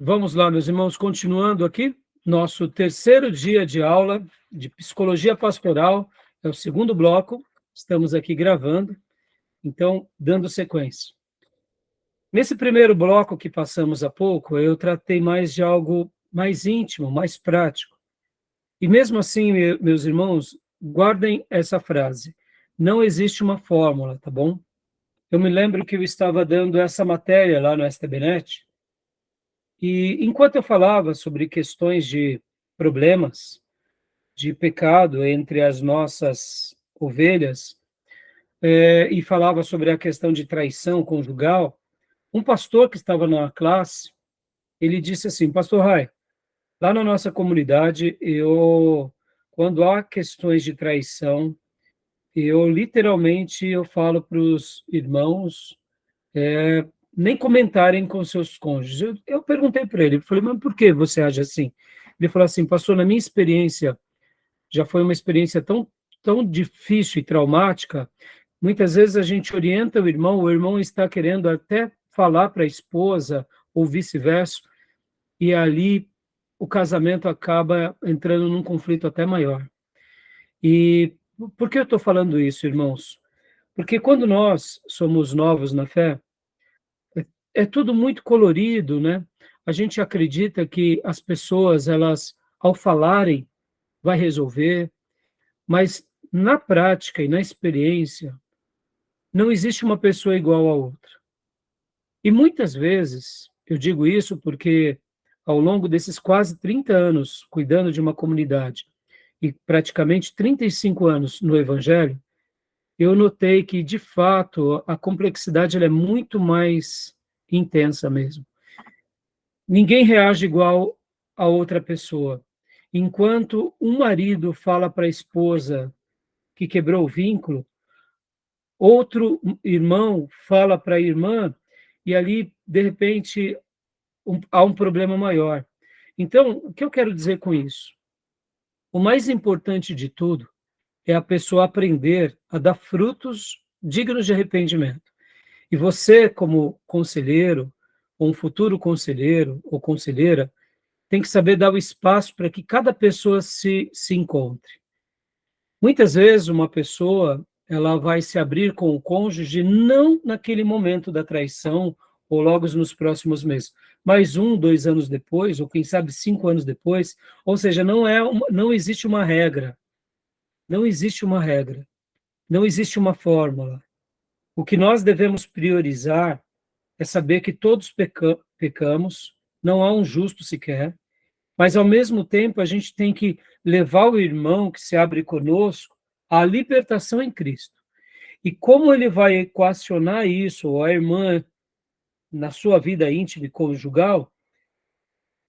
Vamos lá, meus irmãos, continuando aqui, nosso terceiro dia de aula de Psicologia Pastoral, é o segundo bloco, estamos aqui gravando, então, dando sequência. Nesse primeiro bloco que passamos há pouco, eu tratei mais de algo mais íntimo, mais prático. E mesmo assim, meus irmãos, guardem essa frase, não existe uma fórmula, tá bom? Eu me lembro que eu estava dando essa matéria lá no STBnet, e enquanto eu falava sobre questões de problemas, de pecado entre as nossas ovelhas, e falava sobre a questão de traição conjugal, um pastor que estava na classe, ele disse assim, Pastor Rai, lá na nossa comunidade, quando há questões de traição, eu falo para os irmãos, nem comentarem com seus cônjuges. Eu perguntei para ele, falei, mas por que você age assim? Ele falou assim, pastor, na minha experiência, já foi uma experiência tão difícil e traumática, muitas vezes a gente orienta o irmão está querendo até falar para a esposa, ou vice-versa, e ali o casamento acaba entrando num conflito até maior. E por que eu estou falando isso, irmãos? Porque quando nós somos novos na fé, é tudo muito colorido, né? A gente acredita que as pessoas, elas, ao falarem, vai resolver, mas na prática e na experiência, não existe uma pessoa igual a outra. E muitas vezes, eu digo isso porque ao longo desses quase 30 anos cuidando de uma comunidade e praticamente 35 anos no Evangelho, eu notei que, de fato, a complexidade ela é muito mais intensa mesmo. Ninguém reage igual a outra pessoa. Enquanto um marido fala para a esposa que quebrou o vínculo, outro irmão fala para a irmã e ali, de repente, há um problema maior. Então, o que eu quero dizer com isso? O mais importante de tudo é a pessoa aprender a dar frutos dignos de arrependimento. E você, como conselheiro, ou um futuro conselheiro ou conselheira, tem que saber dar o espaço para que cada pessoa se encontre. Muitas vezes uma pessoa ela vai se abrir com o cônjuge não naquele momento da traição ou logo nos próximos meses, mas 2 anos depois, ou quem sabe 5 anos depois, ou seja, não existe uma regra, não existe uma regra, não existe uma fórmula. O que nós devemos priorizar é saber que todos pecamos, não há um justo sequer, mas, ao mesmo tempo, a gente tem que levar o irmão que se abre conosco à libertação em Cristo. E como ele vai equacionar isso, ou a irmã, na sua vida íntima e conjugal,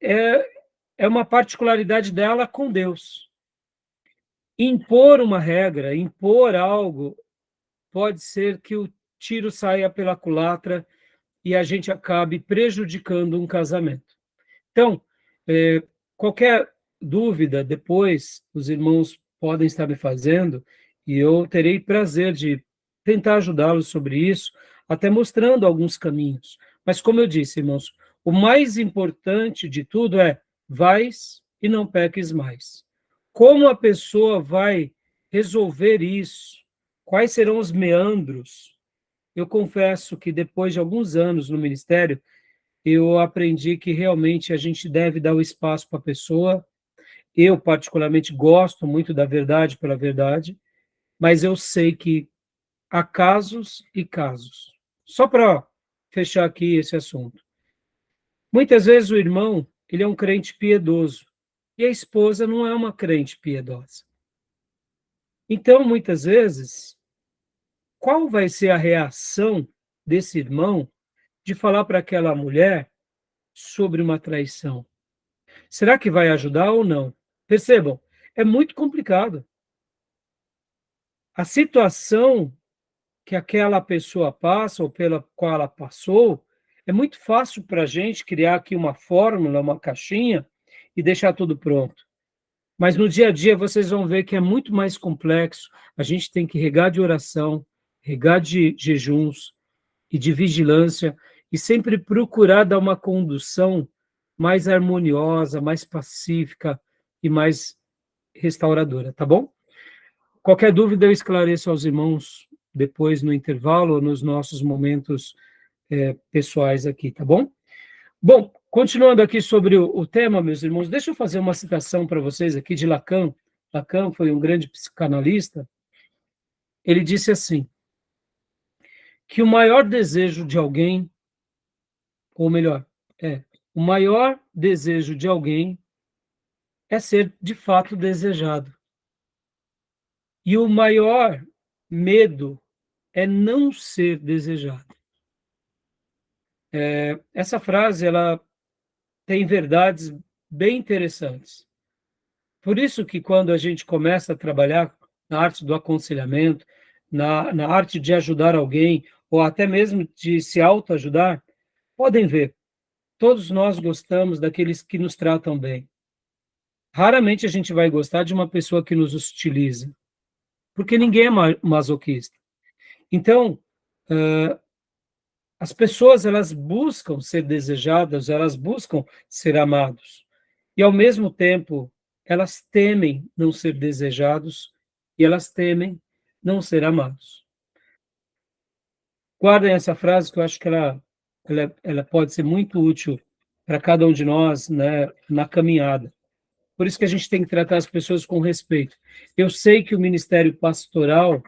é, é uma particularidade dela com Deus. Impor uma regra, impor algo, pode ser que o tiro saia pela culatra e a gente acabe prejudicando um casamento. Então, qualquer dúvida, depois os irmãos podem estar me fazendo, e eu terei prazer de tentar ajudá-los sobre isso, até mostrando alguns caminhos. Mas, como eu disse, irmãos, o mais importante de tudo é vais e não peques mais. Como a pessoa vai resolver isso? Quais serão os meandros? Eu confesso que depois de alguns anos no ministério, eu aprendi que realmente a gente deve dar o espaço para a pessoa. Eu, particularmente, gosto muito da verdade pela verdade, mas eu sei que há casos e casos. Só para fechar aqui esse assunto. Muitas vezes o irmão, ele é um crente piedoso, e a esposa não é uma crente piedosa. Então, muitas vezes, qual vai ser a reação desse irmão de falar para aquela mulher sobre uma traição? Será que vai ajudar ou não? Percebam, é muito complicado. A situação que aquela pessoa passa, ou pela qual ela passou, é muito fácil para a gente criar aqui uma fórmula, uma caixinha, e deixar tudo pronto. Mas no dia a dia vocês vão ver que é muito mais complexo. A gente tem que regar de oração, regar de jejuns e de vigilância, e sempre procurar dar uma condução mais harmoniosa, mais pacífica e mais restauradora, tá bom? Qualquer dúvida eu esclareço aos irmãos depois no intervalo ou nos nossos momentos pessoais aqui, tá bom? Bom, continuando aqui sobre o tema, meus irmãos, deixa eu fazer uma citação para vocês aqui de Lacan. Lacan foi um grande psicanalista. Ele disse assim, que o maior desejo de alguém, ou melhor, o maior desejo de alguém é ser de fato desejado. E o maior medo é não ser desejado. Essa frase, ela tem verdades bem interessantes. Por isso que quando a gente começa a trabalhar na arte do aconselhamento, na arte de ajudar alguém, ou até mesmo de se autoajudar, podem ver, todos nós gostamos daqueles que nos tratam bem. Raramente a gente vai gostar de uma pessoa que nos hostiliza, porque ninguém é masoquista. Então, as pessoas, elas buscam ser desejadas, elas buscam ser amados. E, ao mesmo tempo, elas temem não ser desejados e elas temem não ser amados. Guardem essa frase, que eu acho que ela pode ser muito útil para cada um de nós, né, na caminhada. Por isso que a gente tem que tratar as pessoas com respeito. Eu sei que o ministério pastoral,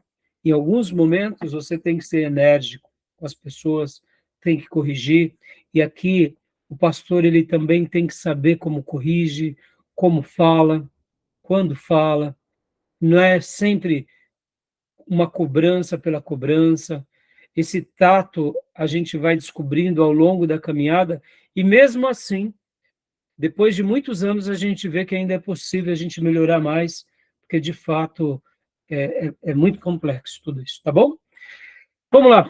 em alguns momentos, você tem que ser enérgico com as pessoas, tem que corrigir, e aqui o pastor ele também tem que saber como corrige, como fala, quando fala, não é sempre uma cobrança pela cobrança. Esse tato a gente vai descobrindo ao longo da caminhada, e mesmo assim, depois de muitos anos, a gente vê que ainda é possível a gente melhorar mais, porque de fato é muito complexo tudo isso, tá bom? Vamos lá.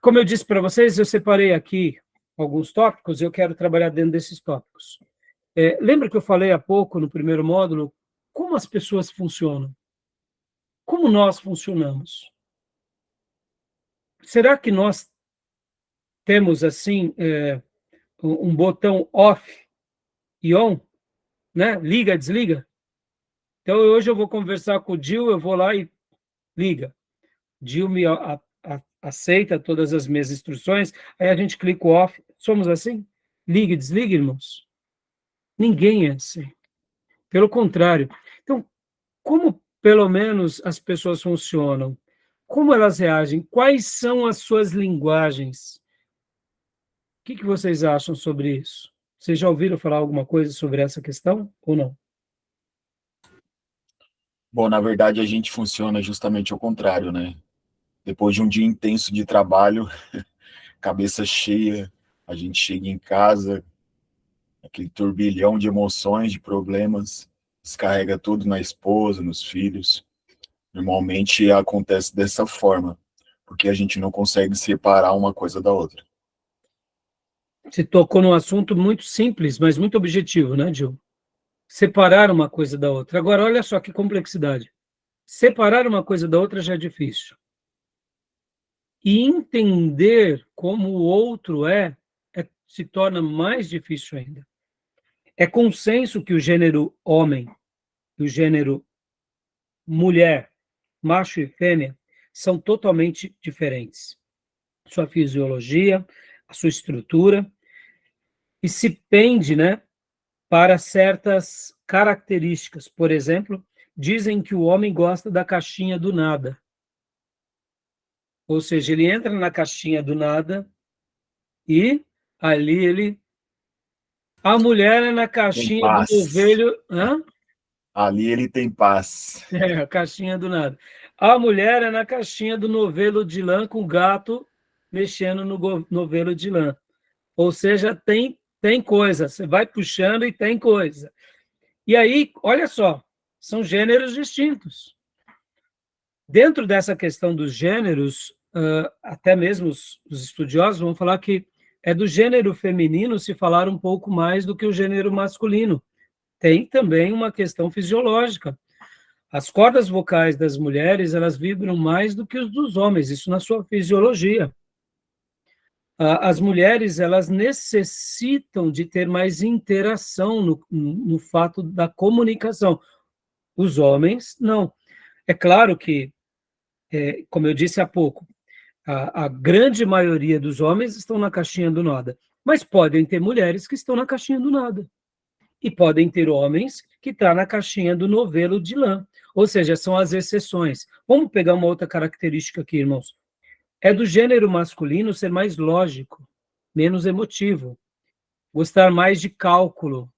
Como eu disse para vocês, eu separei aqui alguns tópicos e eu quero trabalhar dentro desses tópicos. Lembra que eu falei há pouco, no primeiro módulo, como as pessoas funcionam? Como nós funcionamos? Será que nós temos, assim, um botão off e on, né? Liga, desliga? Então, hoje eu vou conversar com o Gil, eu vou lá e liga. Gil me aceita todas as minhas instruções, aí a gente clica o off. Somos assim? Liga e desliga, irmãos? Ninguém é assim. Pelo contrário. Então, como pelo menos as pessoas funcionam? Como elas reagem? Quais são as suas linguagens? O que vocês acham sobre isso? Vocês já ouviram falar alguma coisa sobre essa questão ou não? Bom, na verdade, a gente funciona justamente ao contrário, né? Depois de um dia intenso de trabalho, cabeça cheia, a gente chega em casa, aquele turbilhão de emoções, de problemas, descarrega tudo na esposa, nos filhos. Normalmente acontece dessa forma, porque a gente não consegue separar uma coisa da outra. Você tocou num assunto muito simples, mas muito objetivo, né, Gil? Separar uma coisa da outra. Agora, olha só que complexidade. Separar uma coisa da outra já é difícil. E entender como o outro se torna mais difícil ainda. É consenso que o gênero homem e o gênero mulher, macho e fêmea, são totalmente diferentes. Sua fisiologia, a sua estrutura, e se pende, né, para certas características. Por exemplo, dizem que o homem gosta da caixinha do nada. Ou seja, ele entra na caixinha do nada e ali ele... A mulher é na Tem caixinha do paz. novelho... Hã? Ali ele tem paz. A caixinha do nada. A mulher é na caixinha do novelo de lã com o gato mexendo no novelo de lã. Ou seja, tem coisa. Você vai puxando e tem coisa. E aí, olha só, são gêneros distintos. Dentro dessa questão dos gêneros, até mesmo os estudiosos vão falar que é do gênero feminino se falar um pouco mais do que o gênero masculino. Tem também uma questão fisiológica. As cordas vocais das mulheres, elas vibram mais do que os dos homens, isso na sua fisiologia. As mulheres, elas necessitam de ter mais interação no fato da comunicação. Os homens, não. É claro que, como eu disse há pouco, a grande maioria dos homens estão na caixinha do nada, mas podem ter mulheres que estão na caixinha do nada. E podem ter homens que estão na caixinha do novelo de lã. Ou seja, são as exceções. Vamos pegar uma outra característica aqui, irmãos. É do gênero masculino ser mais lógico, menos emotivo, gostar mais de cálculo.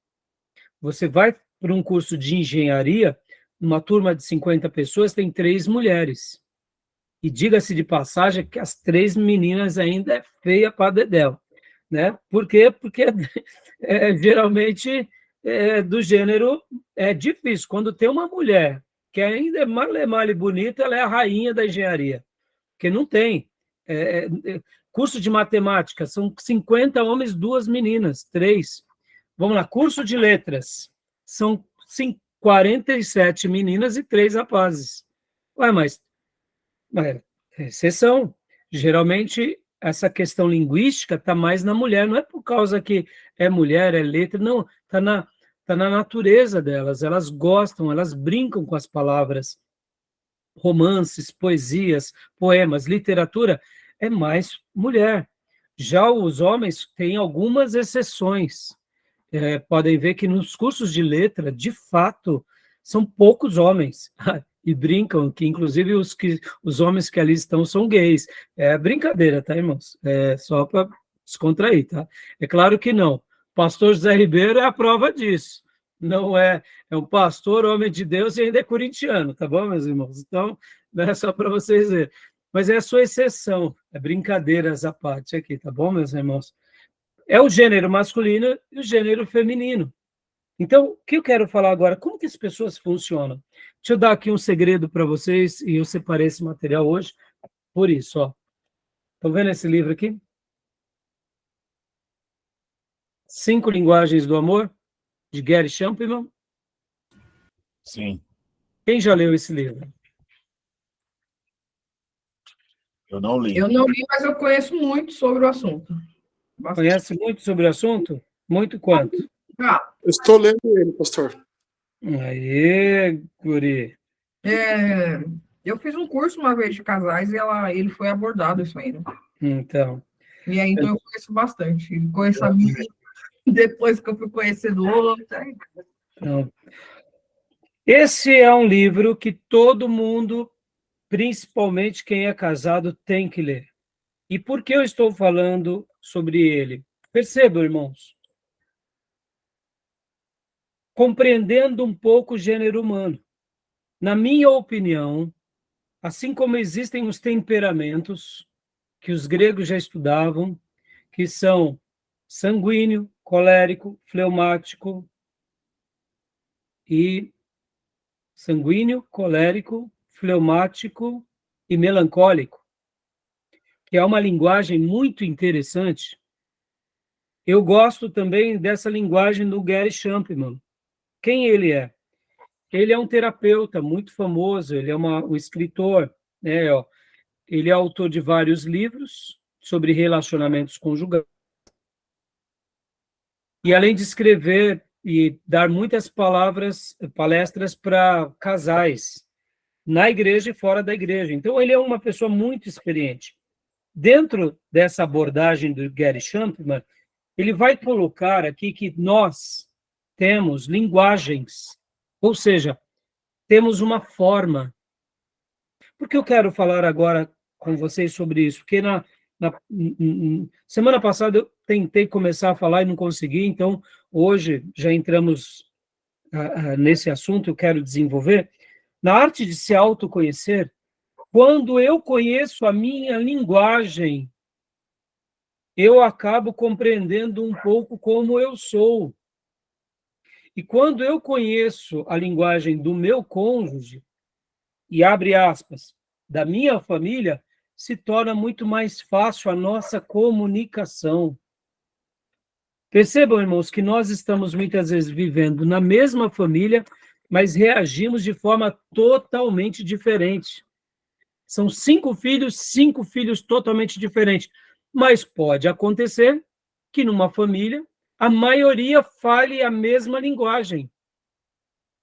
Você vai para um curso de engenharia, uma turma de 50 pessoas, tem 3 mulheres. E diga-se de passagem que as 3 meninas ainda é feia para dedéu, né? Por quê? Porque geralmente do gênero é difícil. Quando tem uma mulher que ainda é male bonita, ela é a rainha da engenharia, porque não tem. Curso de matemática, são 50 homens, 2 meninas, 3. Vamos lá, curso de letras, são 47 meninas e 3 rapazes. Ué, mas exceção. Geralmente, essa questão linguística está mais na mulher, não é por causa que é mulher, é letra, não, está na natureza delas, elas gostam, elas brincam com as palavras. Romances, poesias, poemas, literatura, é mais mulher. Já os homens têm algumas exceções. Podem ver que nos cursos de letra, de fato, são poucos homens. E brincam que, inclusive, os homens que ali estão são gays. É brincadeira, tá, irmãos? É só para descontrair, tá? É claro que não. Pastor José Ribeiro é a prova disso. Não é um pastor, homem de Deus e ainda é corintiano, tá bom, meus irmãos? Então, não é só para vocês verem. Mas é a sua exceção, é brincadeiras à parte aqui, tá bom, meus irmãos? É o gênero masculino e o gênero feminino. Então, o que eu quero falar agora? Como que as pessoas funcionam? Deixa eu dar aqui um segredo para vocês, e eu separei esse material hoje por isso, ó. Estão vendo esse livro aqui? 5 Linguagens do Amor, de Gary Chapman. Sim. Quem já leu esse livro? Eu não li. Eu não li, mas eu conheço muito sobre o assunto. Bastante. Conhece muito sobre o assunto? Muito quanto? Eu estou lendo ele, pastor. Aê, guri. Eu fiz um curso uma vez de casais e ele foi abordado isso aí, né? Então. E aí, então, eu conheço bastante. Conheço a minha, depois que eu fui conhecendo outro. Então, esse é um livro que todo mundo, principalmente quem é casado, tem que ler. E por que eu estou falando sobre ele? Percebam, irmãos. Compreendendo um pouco o gênero humano. Na minha opinião, assim como existem os temperamentos, que os gregos já estudavam, que são sanguíneo, colérico, fleumático e sanguíneo, colérico, fleumático e melancólico, que é uma linguagem muito interessante. Eu gosto também dessa linguagem do Gary Chapman. Quem ele é? Ele é um terapeuta muito famoso, ele é um escritor, né? Ó, ele é autor de vários livros sobre relacionamentos conjugais. E além de escrever e dar muitas palestras para casais, na igreja e fora da igreja. Então, ele é uma pessoa muito experiente. Dentro dessa abordagem do Gary Chapman, ele vai colocar aqui que nós temos linguagens, ou seja, temos uma forma. Por que eu quero falar agora com vocês sobre isso? Porque na semana passada eu tentei começar a falar e não consegui, então hoje já entramos nesse assunto, eu quero desenvolver. Na arte de se autoconhecer, quando eu conheço a minha linguagem, eu acabo compreendendo um pouco como eu sou. E quando eu conheço a linguagem do meu cônjuge, e abre aspas, da minha família, se torna muito mais fácil a nossa comunicação. Percebam, irmãos, que nós estamos muitas vezes vivendo na mesma família, mas reagimos de forma totalmente diferente. São 5 filhos totalmente diferentes. Mas pode acontecer que numa família a maioria fale a mesma linguagem.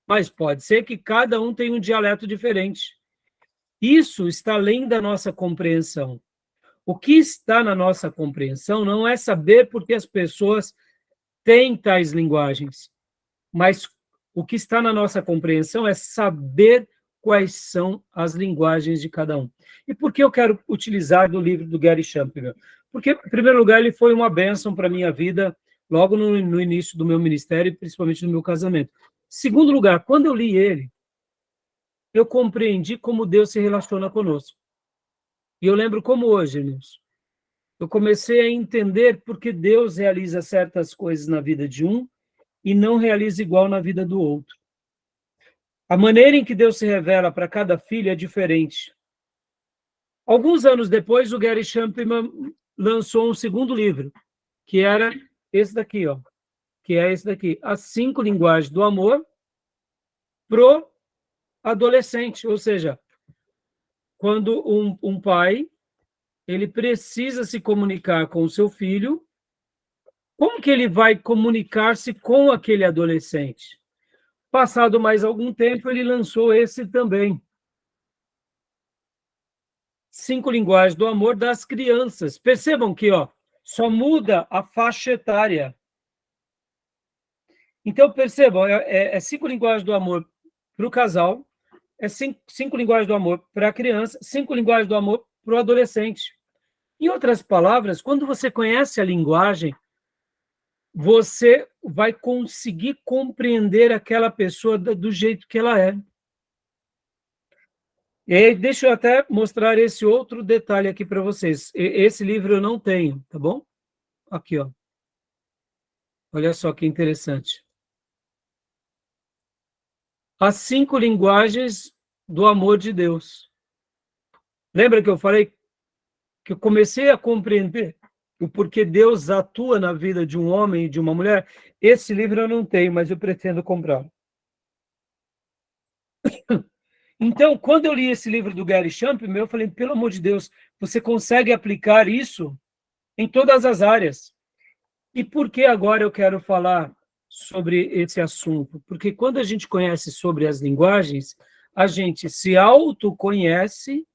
Mas pode ser que cada um tenha um dialeto diferente. Isso está além da nossa compreensão. O que está na nossa compreensão não é saber por que as pessoas têm tais linguagens, mas o que está na nossa compreensão é saber quais são as linguagens de cada um. E por que eu quero utilizar do livro do Gary Chapman? Porque, em primeiro lugar, ele foi uma bênção para a minha vida, logo no início do meu ministério, principalmente no meu casamento. Segundo lugar, quando eu li ele, eu compreendi como Deus se relaciona conosco. E eu lembro como hoje, irmãos, eu comecei a entender por que Deus realiza certas coisas na vida de um e não realiza igual na vida do outro. A maneira em que Deus se revela para cada filho é diferente. Alguns anos depois, o Gary Chapman lançou um segundo livro, que era esse daqui, ó, que é esse daqui, As 5 Linguagens do Amor pro adolescente, ou seja, quando um pai ele precisa se comunicar com o seu filho, como que ele vai comunicar-se com aquele adolescente? Passado mais algum tempo, ele lançou esse também. 5 Linguagens do Amor das Crianças. Percebam que só muda a faixa etária. Então, percebam, 5 Linguagens do Amor para o casal, 5 Linguagens do Amor para a criança, 5 Linguagens do Amor para o adolescente. Em outras palavras, quando você conhece a linguagem, você vai conseguir compreender aquela pessoa do jeito que ela é. E deixa eu até mostrar esse outro detalhe aqui para vocês. Esse livro eu não tenho, tá bom? Aqui, ó. Olha só que interessante. As 5 Linguagens do Amor de Deus. Lembra que eu falei que eu comecei a compreender o porquê Deus atua na vida de um homem e de uma mulher? Esse livro eu não tenho, mas eu pretendo comprar. Então, quando eu li esse livro do Gary Chapman, eu falei, pelo amor de Deus, você consegue aplicar isso em todas as áreas. E por que agora eu quero falar sobre esse assunto? Porque quando a gente conhece sobre as linguagens, a gente se autoconhece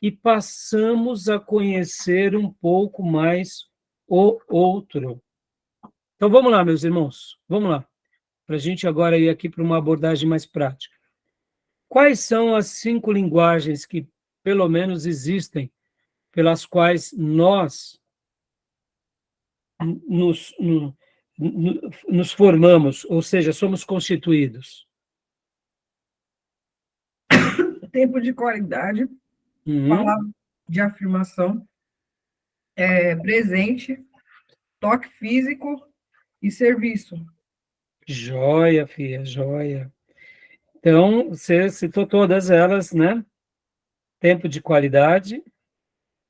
e passamos a conhecer um pouco mais o outro. Então, vamos lá, meus irmãos, vamos lá, para a gente agora ir aqui para uma abordagem mais prática. Quais são as 5 linguagens que, pelo menos, existem, pelas quais nós nos formamos, ou seja, somos constituídos? Tempo de qualidade, palavra de afirmação, presente, toque físico e serviço. Joia, filha, joia. Então, você citou todas elas, né? Tempo de qualidade,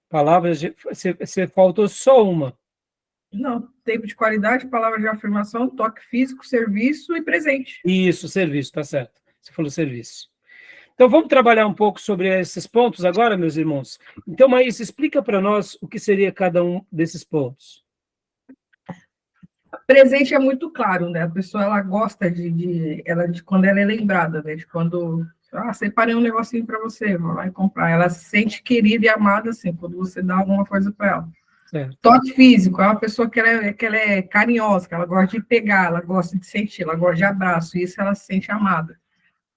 palavras de... Você faltou só uma. Não, tempo de qualidade, palavra de afirmação, toque físico, serviço e presente. Isso, serviço, tá certo. Você falou serviço. Então, vamos trabalhar um pouco sobre esses pontos agora, meus irmãos? Então, Maísa, explica para nós o que seria cada um desses pontos. Presente é muito claro, né? A pessoa, ela gosta de quando ela é lembrada, né? De quando, separei um negocinho para você, vou lá e comprar. Ela se sente querida e amada, assim, quando você dá alguma coisa para ela. Certo. Toque físico, é uma pessoa que ela é carinhosa, que ela gosta de pegar, ela gosta de sentir, ela gosta de abraço, e isso ela se sente amada.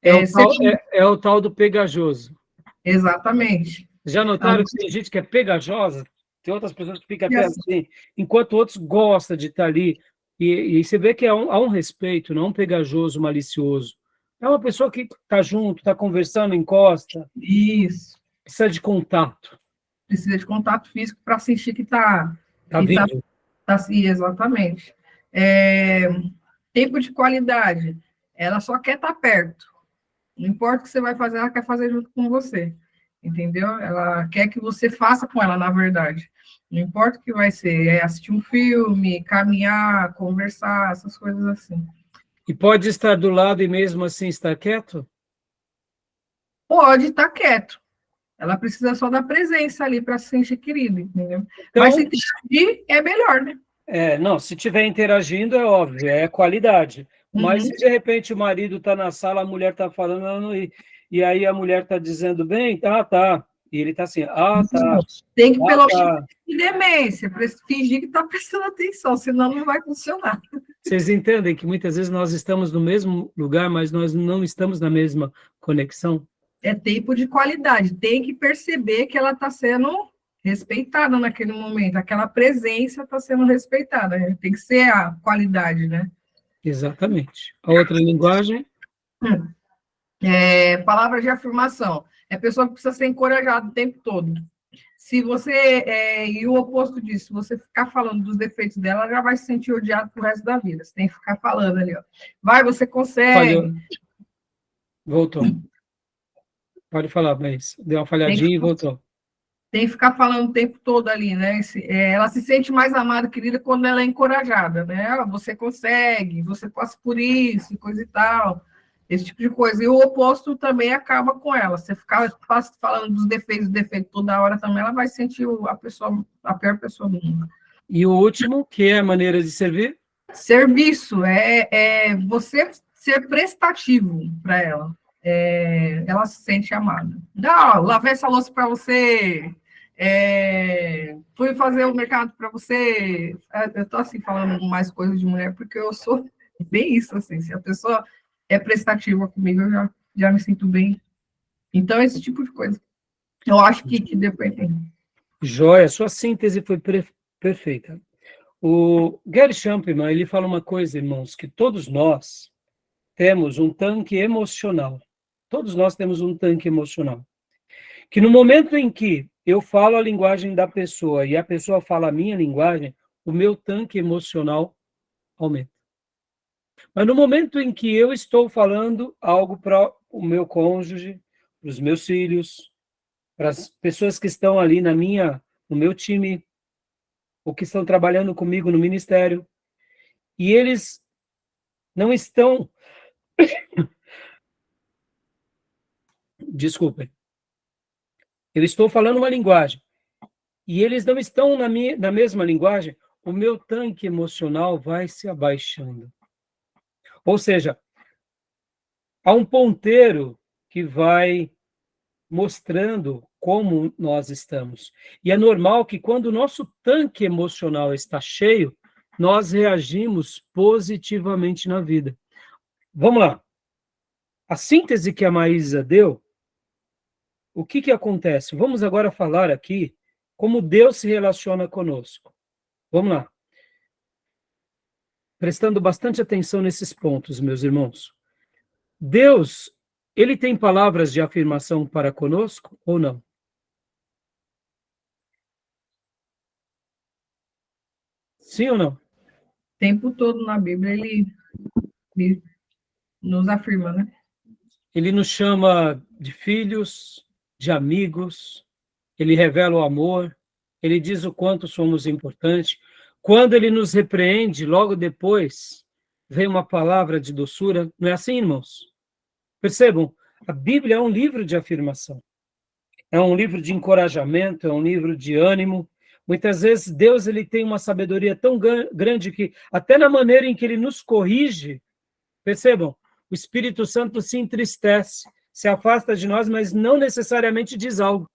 É o tal do pegajoso. Exatamente. Já notaram que tem gente que é pegajosa? Tem outras pessoas que ficam até assim, enquanto outros gostam de estar ali. E você vê que há um respeito, não um pegajoso, malicioso. É uma pessoa que está junto, está conversando, encosta. Isso. Precisa de contato. Precisa de contato físico para sentir que está... Está vivo. Exatamente. Tempo de qualidade. Ela só quer estar perto. Não importa o que você vai fazer, ela quer fazer junto com você. Entendeu? Ela quer que você faça com ela, na verdade. Não importa o que vai ser, assistir um filme, caminhar, conversar, essas coisas assim. E pode estar do lado e mesmo assim estar quieto? Pode estar quieto. Ela precisa só da presença ali para se sentir querida, entendeu? Então, Mas se interagir, é melhor, né? não, se estiver interagindo, é óbvio, é qualidade. Mas Uhum. se de repente o marido está na sala, a mulher está falando, e aí a mulher está dizendo bem, tá. E ele está assim, tá. Tem que, pelo menos, Tá. fingir demência, fingir que está prestando atenção, senão não vai funcionar. Vocês entendem que muitas vezes nós estamos no mesmo lugar, mas nós não estamos na mesma conexão? É tempo de qualidade, tem que perceber que ela está sendo respeitada naquele momento, aquela presença está sendo respeitada, né? Tem que ser a qualidade, né? Exatamente. A outra linguagem? Palavras de afirmação. É a pessoa que precisa ser encorajada o tempo todo. Se você, e o oposto disso, se você ficar falando dos defeitos dela, ela já vai se sentir odiada pro resto da vida. Você tem que ficar falando ali, ó. Vai, você consegue. Falhou. Voltou. Pode falar, mas deu uma falhadinha e voltou. Tem que ficar falando o tempo todo ali, né? Ela se sente mais amada, querida, quando ela é encorajada, né? Você consegue, você passa por isso, coisa e tal. Esse tipo de coisa. E o oposto também acaba com ela. Você ficar falando dos defeitos toda hora também, ela vai sentir a pior pessoa do mundo. E o último, que é a maneira de servir? Serviço é você ser prestativo para ela. Ela se sente amada. Lavei essa louça para você. Fui fazer o mercado para você. Eu estou assim falando mais coisas de mulher porque eu sou bem isso assim. Se a pessoa é prestativa comigo, eu já me sinto bem. Então, esse tipo de coisa. Eu acho que depende. Joia, sua síntese foi perfeita. O Gary Chapman, ele fala uma coisa, irmãos, que todos nós temos um tanque emocional. Todos nós temos um tanque emocional. Que no momento em que eu falo a linguagem da pessoa e a pessoa fala a minha linguagem, o meu tanque emocional aumenta. Mas no momento em que eu estou falando algo para o meu cônjuge, para os meus filhos, para as pessoas que estão ali no meu time, ou que estão trabalhando comigo no ministério, e eles não estão... Desculpem. Eu estou falando uma linguagem, e eles não estão na mesma linguagem, o meu tanque emocional vai se abaixando. Ou seja, há um ponteiro que vai mostrando como nós estamos. E é normal que quando o nosso tanque emocional está cheio, nós reagimos positivamente na vida. Vamos lá. A síntese que a Maísa deu, o que acontece? Vamos agora falar aqui como Deus se relaciona conosco. Vamos lá. Prestando bastante atenção nesses pontos, meus irmãos. Deus, ele tem palavras de afirmação para conosco ou não? Sim ou não? O tempo todo na Bíblia ele nos afirma, né? Ele nos chama de filhos, de amigos, ele revela o amor, ele diz o quanto somos importantes. Quando ele nos repreende, logo depois, vem uma palavra de doçura. Não é assim, irmãos? Percebam, a Bíblia é um livro de afirmação. É um livro de encorajamento, é um livro de ânimo. Muitas vezes Deus ele tem uma sabedoria tão grande que até na maneira em que ele nos corrige, percebam, o Espírito Santo se entristece, se afasta de nós, mas não necessariamente diz algo.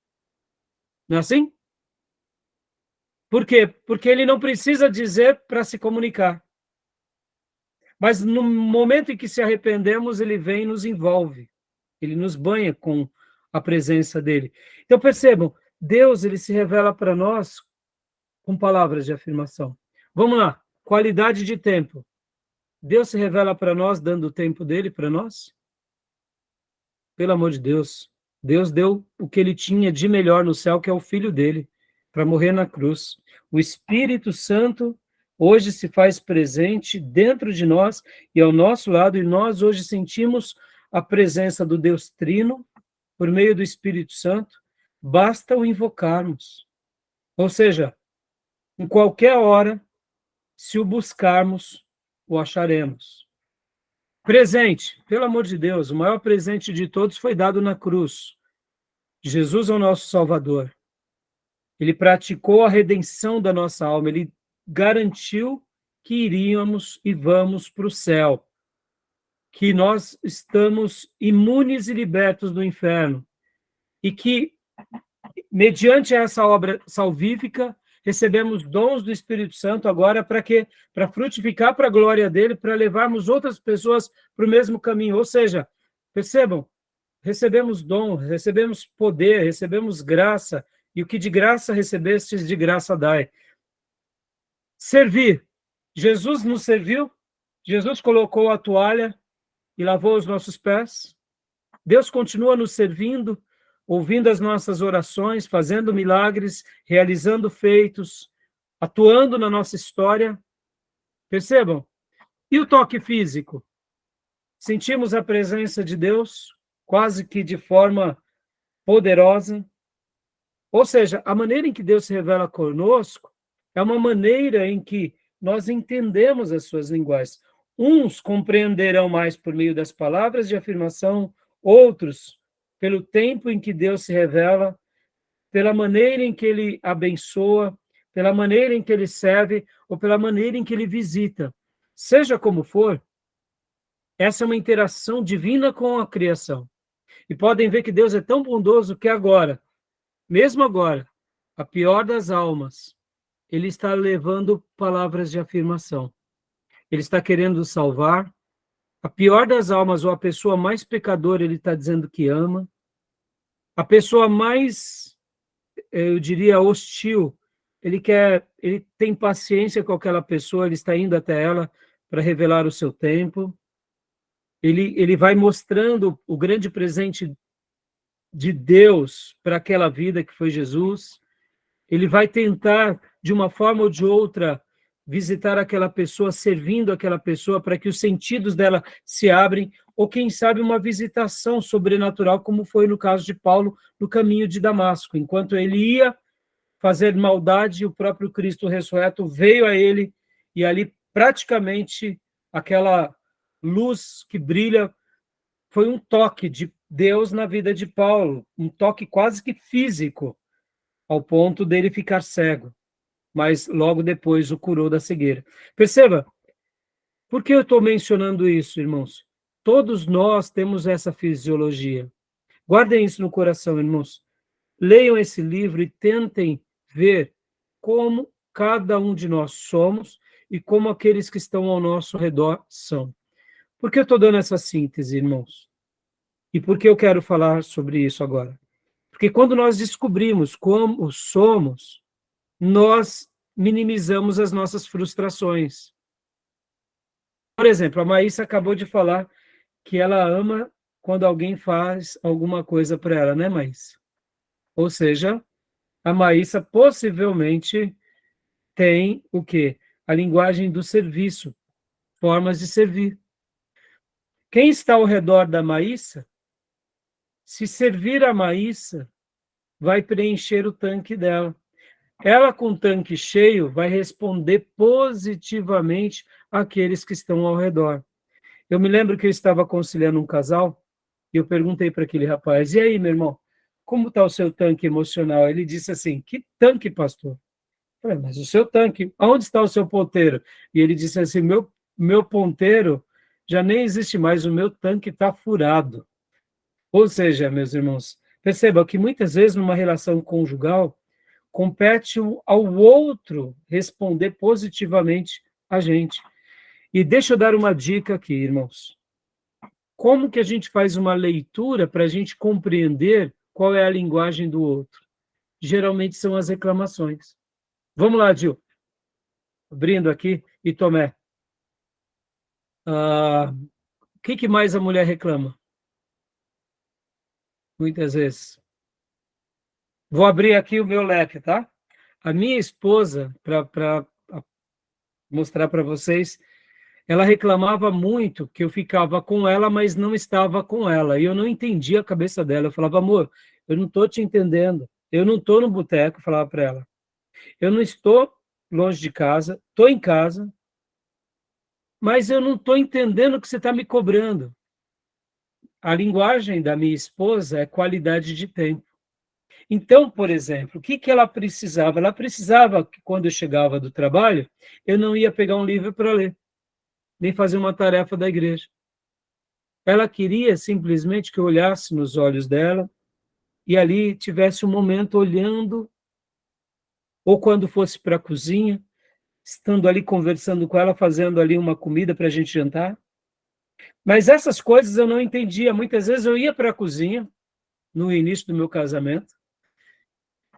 Não é assim? Por quê? Porque ele não precisa dizer para se comunicar. Mas no momento em que se arrependemos, ele vem e nos envolve. Ele nos banha com a presença dele. Então percebam, Deus ele se revela para nós com palavras de afirmação. Vamos lá, qualidade de tempo. Deus se revela para nós dando o tempo dele para nós? Pelo amor de Deus. Deus deu o que ele tinha de melhor no céu, que é o Filho dele, para morrer na cruz. O Espírito Santo hoje se faz presente dentro de nós e ao nosso lado, e nós hoje sentimos a presença do Deus Trino por meio do Espírito Santo. Basta o invocarmos. Ou seja, em qualquer hora, se o buscarmos, o acharemos. Presente, pelo amor de Deus, o maior presente de todos foi dado na cruz. Jesus é o nosso Salvador. Ele praticou a redenção da nossa alma, ele garantiu que iríamos e vamos para o céu, que nós estamos imunes e libertos do inferno, e que, mediante essa obra salvífica, recebemos dons do Espírito Santo agora para quê? Para frutificar para a glória dele, para levarmos outras pessoas para o mesmo caminho. Ou seja, percebam, recebemos dom, recebemos poder, recebemos graça, e o que de graça recebestes, de graça dai. Servir. Jesus nos serviu, Jesus colocou a toalha e lavou os nossos pés. Deus continua nos servindo, ouvindo as nossas orações, fazendo milagres, realizando feitos, atuando na nossa história. Percebam? E o toque físico? Sentimos a presença de Deus, quase que de forma poderosa. Ou seja, a maneira em que Deus se revela conosco é uma maneira em que nós entendemos as suas linguagens. Uns compreenderão mais por meio das palavras de afirmação, outros pelo tempo em que Deus se revela, pela maneira em que ele abençoa, pela maneira em que ele serve, ou pela maneira em que ele visita. Seja como for, essa é uma interação divina com a criação. E podem ver que Deus é tão bondoso que agora, mesmo agora, a pior das almas, ele está levando palavras de afirmação. Ele está querendo salvar. A pior das almas, ou a pessoa mais pecadora, ele está dizendo que ama. A pessoa mais, eu diria, hostil, ele tem paciência com aquela pessoa, ele está indo até ela para revelar o seu tempo. Ele vai mostrando o grande presente de Deus para aquela vida que foi Jesus. Ele vai tentar, de uma forma ou de outra, visitar aquela pessoa, servindo aquela pessoa para que os sentidos dela se abrem, ou quem sabe uma visitação sobrenatural, como foi no caso de Paulo no caminho de Damasco. Enquanto ele ia fazer maldade, o próprio Cristo ressurreto veio a ele, e ali praticamente aquela luz que brilha foi um toque de Deus na vida de Paulo, um toque quase que físico, ao ponto dele ficar cego, mas logo depois o curou da cegueira. Perceba, por que eu estou mencionando isso, irmãos? Todos nós temos essa fisiologia. Guardem isso no coração, irmãos. Leiam esse livro e tentem ver como cada um de nós somos e como aqueles que estão ao nosso redor são. Por que eu estou dando essa síntese, irmãos? E por que eu quero falar sobre isso agora? Porque quando nós descobrimos como somos, nós minimizamos as nossas frustrações. Por exemplo, a Maísa acabou de falar que ela ama quando alguém faz alguma coisa para ela, né, Maísa? Ou seja, a Maísa possivelmente tem o quê? A linguagem do serviço, formas de servir. Quem está ao redor da Maísa, se servir a Maísa, vai preencher o tanque dela. Ela, com o tanque cheio, vai responder positivamente àqueles que estão ao redor. Eu me lembro que eu estava aconselhando um casal, e eu perguntei para aquele rapaz, e aí, meu irmão, como está o seu tanque emocional? Ele disse assim, que tanque, pastor? Eu falei, mas o seu tanque, onde está o seu ponteiro? E ele disse assim, meu ponteiro já nem existe mais, o meu tanque está furado. Ou seja, meus irmãos, perceba que muitas vezes numa relação conjugal, compete ao outro responder positivamente a gente. E deixa eu dar uma dica aqui, irmãos. Como que a gente faz uma leitura para a gente compreender qual é a linguagem do outro? Geralmente são as reclamações. Vamos lá, Gil. Abrindo aqui, e Tomé. O que mais a mulher reclama? Muitas vezes. Vou abrir aqui o meu leque, tá? A minha esposa, para mostrar para vocês, ela reclamava muito que eu ficava com ela, mas não estava com ela. E eu não entendia a cabeça dela. Eu falava, amor, eu não estou te entendendo. Eu não estou no boteco, falava para ela. Eu não estou longe de casa, estou em casa, mas eu não estou entendendo o que você está me cobrando. A linguagem da minha esposa é qualidade de tempo. Então, por exemplo, o que que ela precisava? Ela precisava que, quando eu chegava do trabalho, eu não ia pegar um livro para ler, nem fazer uma tarefa da igreja. Ela queria simplesmente que eu olhasse nos olhos dela e ali tivesse um momento olhando, ou quando fosse para a cozinha, estando ali conversando com ela, fazendo ali uma comida para a gente jantar. Mas essas coisas eu não entendia. Muitas vezes eu ia para a cozinha, no início do meu casamento,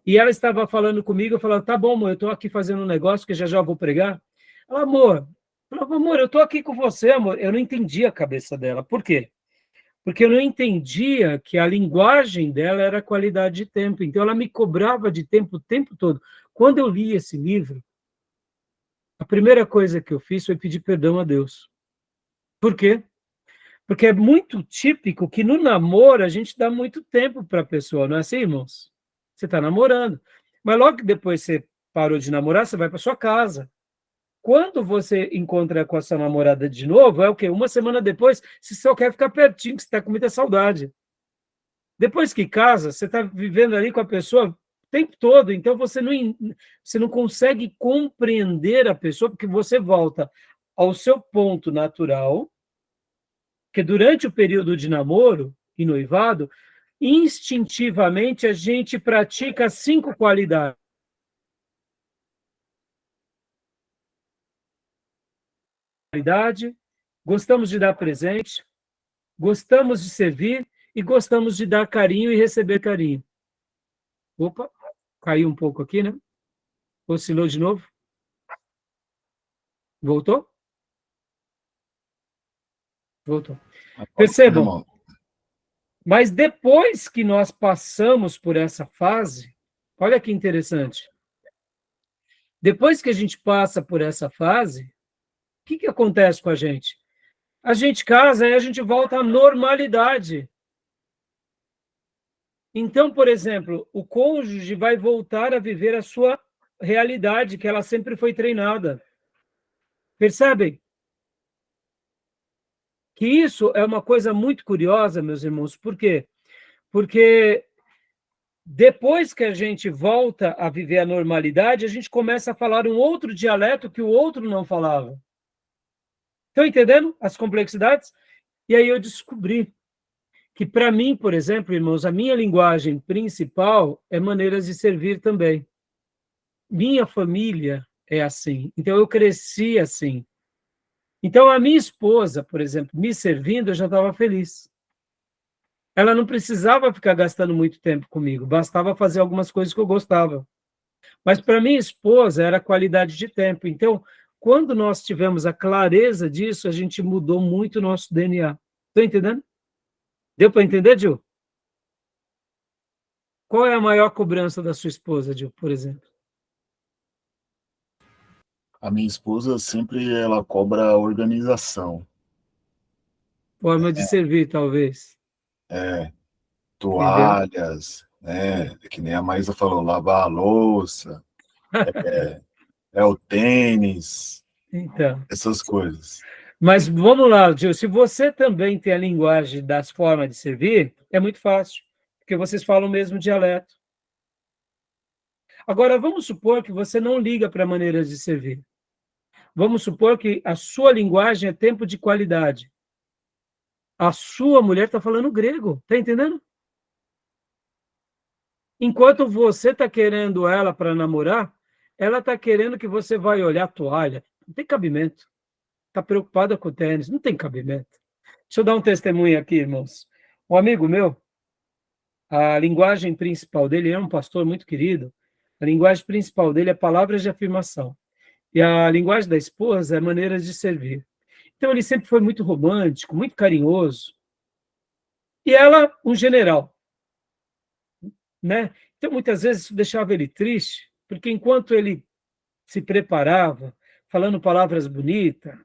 e ela estava falando comigo, eu falava, tá bom, amor, eu estou aqui fazendo um negócio que já já vou pregar. Ela, amor, eu falava, amor, eu estou aqui com você, amor. Eu não entendia a cabeça dela. Por quê? Porque eu não entendia que a linguagem dela era qualidade de tempo. Então, ela me cobrava de tempo o tempo todo. Quando eu li esse livro, a primeira coisa que eu fiz foi pedir perdão a Deus. Por quê? Porque é muito típico que no namoro a gente dá muito tempo para a pessoa, não é assim, irmãos? Você está namorando. Mas logo que depois você parou de namorar, você vai para sua casa. Quando você encontra com a sua namorada de novo, é o quê? Uma semana depois, você só quer ficar pertinho, que você está com muita saudade. Depois que casa, você está vivendo ali com a pessoa o tempo todo, então você não consegue compreender a pessoa, porque você volta ao seu ponto natural, que durante o período de namoro e noivado, instintivamente a gente pratica 5 qualidades. Gostamos de dar presente, gostamos de servir e gostamos de dar carinho e receber carinho. Opa, caiu um pouco aqui, né? Oscilou de novo. Voltou? Voltou. Percebam, mas depois que nós passamos por essa fase, olha que interessante. Depois que a gente passa por essa fase, o que acontece com a gente? A gente casa e a gente volta à normalidade. Então, por exemplo, o cônjuge vai voltar a viver a sua realidade, que ela sempre foi treinada. Percebem? Que isso é uma coisa muito curiosa, meus irmãos. Por quê? Porque depois que a gente volta a viver a normalidade, a gente começa a falar um outro dialeto que o outro não falava. Estão entendendo as complexidades? E aí eu descobri que, para mim, por exemplo, irmãos, a minha linguagem principal é maneiras de servir também. Minha família é assim, então eu cresci assim. Então a minha esposa, por exemplo, me servindo, eu já estava feliz. Ela não precisava ficar gastando muito tempo comigo, bastava fazer algumas coisas que eu gostava. Mas para minha esposa era qualidade de tempo. Então, quando nós tivemos a clareza disso, a gente mudou muito o nosso DNA. Estão entendendo? Deu para entender, Gil? Qual é a maior cobrança da sua esposa, Gil, por exemplo? A minha esposa sempre ela cobra a organização. Forma de servir, talvez. Toalhas, né? Que nem a Maísa falou, lavar a louça, é o tênis, Então. essas coisas. Mas vamos lá, Gil, se você também tem a linguagem das formas de servir, é muito fácil, porque vocês falam o mesmo dialeto. Agora, vamos supor que você não liga para maneiras de servir. Vamos supor que a sua linguagem é tempo de qualidade. A sua mulher está falando grego, está entendendo? Enquanto você está querendo ela para namorar, ela está querendo que você vai olhar a toalha. Não tem cabimento. Está preocupada com o tênis, não tem cabimento. Deixa eu dar um testemunho aqui, irmãos. Um amigo meu, a linguagem principal dele, é um pastor muito querido, a linguagem principal dele é palavras de afirmação. E a linguagem da esposa é maneiras de servir. Então, ele sempre foi muito romântico, muito carinhoso. E ela, um general, né? Então, muitas vezes, isso deixava ele triste, porque enquanto ele se preparava, falando palavras bonitas,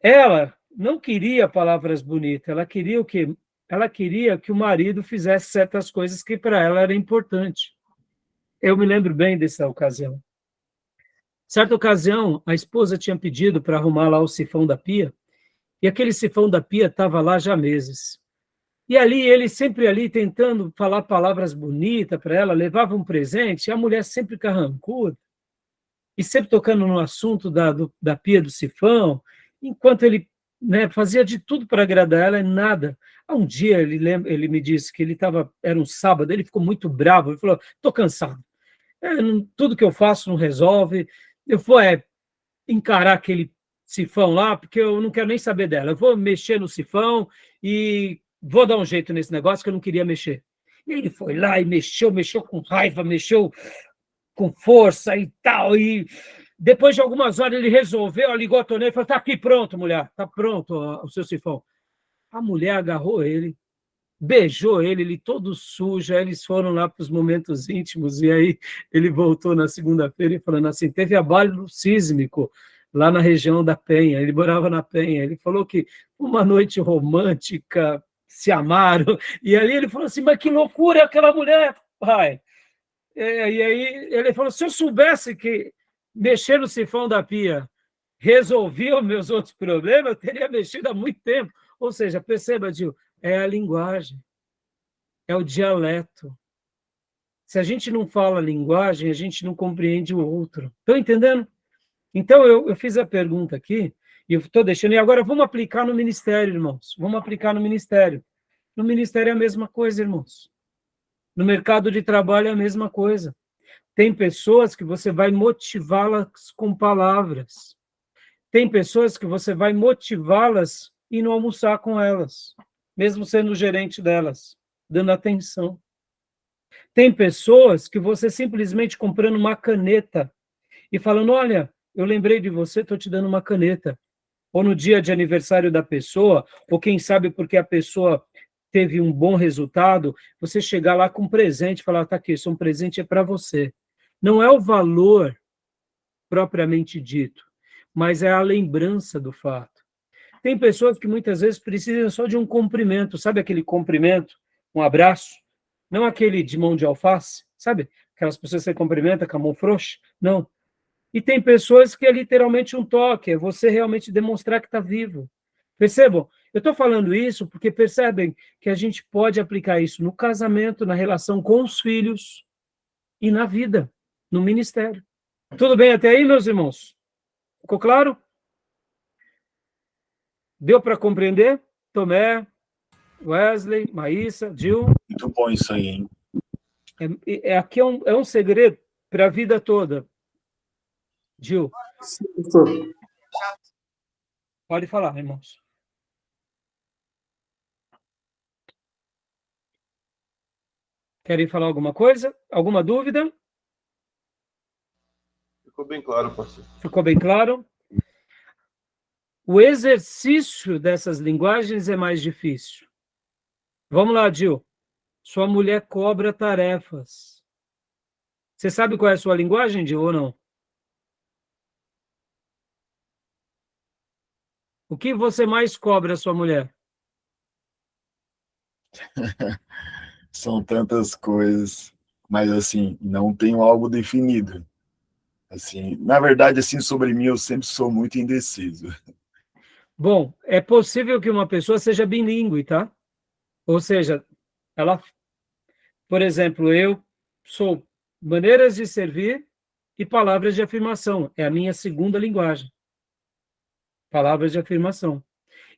ela não queria palavras bonitas, ela queria o quê? Ela queria que o marido fizesse certas coisas que para ela era importante. Eu me lembro bem dessa ocasião. Certa ocasião, a esposa tinha pedido para arrumar lá o sifão da pia, e aquele sifão da pia estava lá já há meses. E ali, ele sempre ali tentando falar palavras bonitas para ela, levava um presente, e a mulher sempre carrancuda, e sempre tocando no assunto da pia do sifão, enquanto ele, né, fazia de tudo para agradar ela e nada. Um dia ele me disse que era um sábado, ele ficou muito bravo, ele falou, estou cansado, tudo que eu faço não resolve, eu vou encarar aquele sifão lá, porque eu não quero nem saber dela, eu vou mexer no sifão e vou dar um jeito nesse negócio que eu não queria mexer. E ele foi lá e mexeu com raiva, mexeu com força e tal, e depois de algumas horas ele resolveu, ligou a torneira e falou, tá aqui pronto, mulher, tá pronto o seu sifão. A mulher agarrou ele, beijou ele todo sujo, aí eles foram lá para os momentos íntimos, e aí ele voltou na segunda-feira e falando assim, teve abalo sísmico lá na região da Penha, ele morava na Penha, ele falou que uma noite romântica, se amaram, e ali ele falou assim, mas que loucura é aquela mulher, pai. E aí ele falou, se eu soubesse que mexer no sifão da pia resolvia os meus outros problemas, eu teria mexido há muito tempo. Ou seja, perceba, Gil, é a linguagem, é o dialeto. Se a gente não fala a linguagem, a gente não compreende o outro. Estão entendendo? Então, eu fiz a pergunta aqui, e eu estou deixando, e agora vamos aplicar no ministério, irmãos. Vamos aplicar no ministério. No ministério é a mesma coisa, irmãos. No mercado de trabalho é a mesma coisa. Tem pessoas que você vai motivá-las com palavras. Tem pessoas que você vai motivá-las e não almoçar com elas, mesmo sendo o gerente delas, dando atenção. Tem pessoas que você simplesmente comprando uma caneta e falando, olha, eu lembrei de você, estou te dando uma caneta. Ou no dia de aniversário da pessoa, ou quem sabe porque a pessoa teve um bom resultado, você chegar lá com um presente e falar, tá aqui, isso é um presente, é para você. Não é o valor propriamente dito, mas é a lembrança do fato. Tem pessoas que muitas vezes precisam só de um cumprimento, sabe aquele cumprimento, um abraço? Não aquele de mão de alface, sabe? Aquelas pessoas que você cumprimenta com a mão frouxa? Não. E tem pessoas que é literalmente um toque, é você realmente demonstrar que está vivo. Percebam? Eu estou falando isso porque percebem que a gente pode aplicar isso no casamento, na relação com os filhos e na vida, no ministério. Tudo bem até aí, meus irmãos? Ficou claro? Deu para compreender? Tomé, Wesley, Maísa, Gil? Muito bom isso aí, hein? Aqui é um segredo para a vida toda. Gil? Sim, pastor. Pode falar, irmãos. Querem falar alguma coisa? Alguma dúvida? Ficou bem claro, pastor. Ficou bem claro? O exercício dessas linguagens é mais difícil. Vamos lá, Gil. Sua mulher cobra tarefas. Você sabe qual é a sua linguagem, Gil, ou não? O que você mais cobra a sua mulher? São tantas coisas, mas assim, não tenho algo definido. Assim, na verdade, assim, sobre mim, eu sempre sou muito indeciso. Bom, é possível que uma pessoa seja bilíngue, tá? Ou seja, ela, por exemplo, eu sou maneiras de servir e palavras de afirmação. É a minha segunda linguagem. Palavras de afirmação.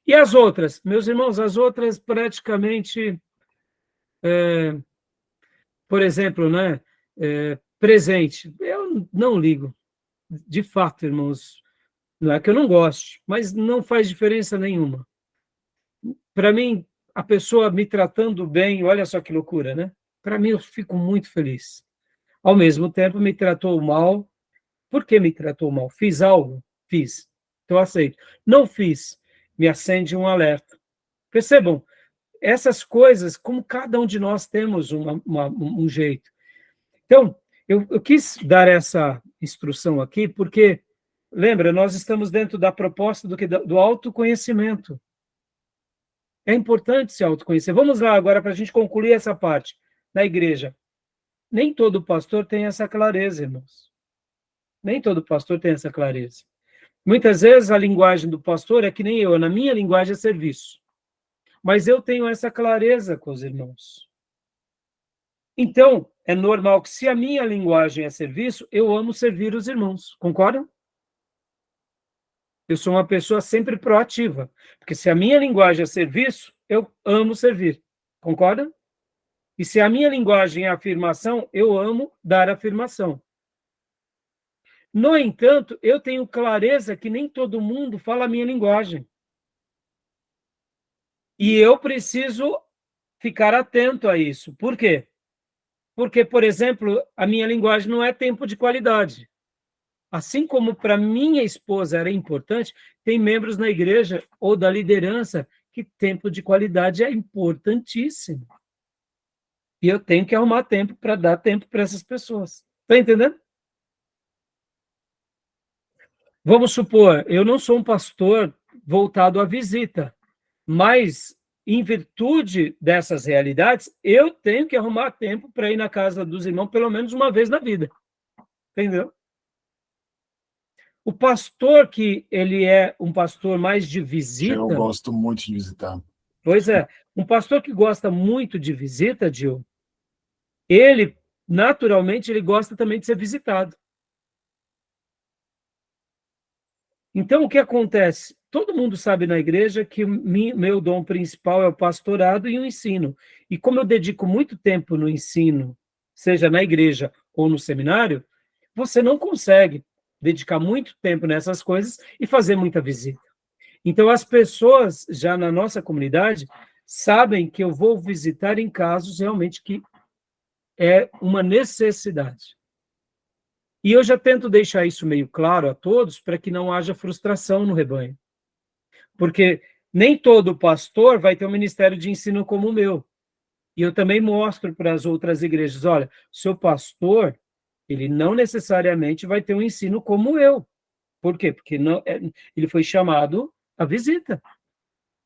E as outras? Meus irmãos, as outras praticamente, por exemplo, né? Presente. Eu não ligo. De fato, irmãos, não é que eu não goste, mas não faz diferença nenhuma. Para mim, a pessoa me tratando bem, olha só que loucura, né? Para mim, eu fico muito feliz. Ao mesmo tempo, me tratou mal. Por que me tratou mal? Fiz algo? Fiz. Então, aceito. Não fiz. Me acende um alerta. Percebam, essas coisas, como cada um de nós temos um jeito. Então, eu quis dar essa instrução aqui, porque, lembra, nós estamos dentro da proposta do autoconhecimento. É importante se autoconhecer. Vamos lá agora para a gente concluir essa parte. Na igreja, nem todo pastor tem essa clareza, irmãos. Nem todo pastor tem essa clareza. Muitas vezes a linguagem do pastor é que nem eu, na minha linguagem é serviço. mas eu tenho essa clareza com os irmãos. Então, é normal que se a minha linguagem é serviço, eu amo servir os irmãos. Concordam? Eu sou uma pessoa sempre proativa, porque se a minha linguagem é serviço, eu amo servir. Concordam? E se a minha linguagem é afirmação, eu amo dar afirmação. No entanto, eu tenho clareza que nem todo mundo fala a minha linguagem. E eu preciso ficar atento a isso. Por quê? Porque, por exemplo, a minha linguagem não é tempo de qualidade. Assim como para minha esposa era importante, tem membros na igreja ou da liderança que tempo de qualidade é importantíssimo. E eu tenho que arrumar tempo para dar tempo para essas pessoas. Está entendendo? Vamos supor, eu não sou um pastor voltado à visita, mas, em virtude dessas realidades, eu tenho que arrumar tempo para ir na casa dos irmãos pelo menos uma vez na vida. Entendeu? O pastor que ele é um pastor mais de visita... Eu gosto muito de visitar. Pois é, um pastor que gosta muito de visita, Gil, ele, naturalmente, ele gosta também de ser visitado. Então, o que acontece? Todo mundo sabe na igreja que meu dom principal é o pastorado e o ensino. E como eu dedico muito tempo no ensino, seja na igreja ou no seminário, você não consegue dedicar muito tempo nessas coisas e fazer muita visita. Então, as pessoas já na nossa comunidade sabem que eu vou visitar em casos realmente que é uma necessidade. E eu já tento deixar isso meio claro a todos para que não haja frustração no rebanho. Porque nem todo pastor vai ter um ministério de ensino como o meu. E eu também mostro para as outras igrejas, olha, seu pastor, ele não necessariamente vai ter um ensino como eu. Por quê? Porque não, ele foi chamado à visita.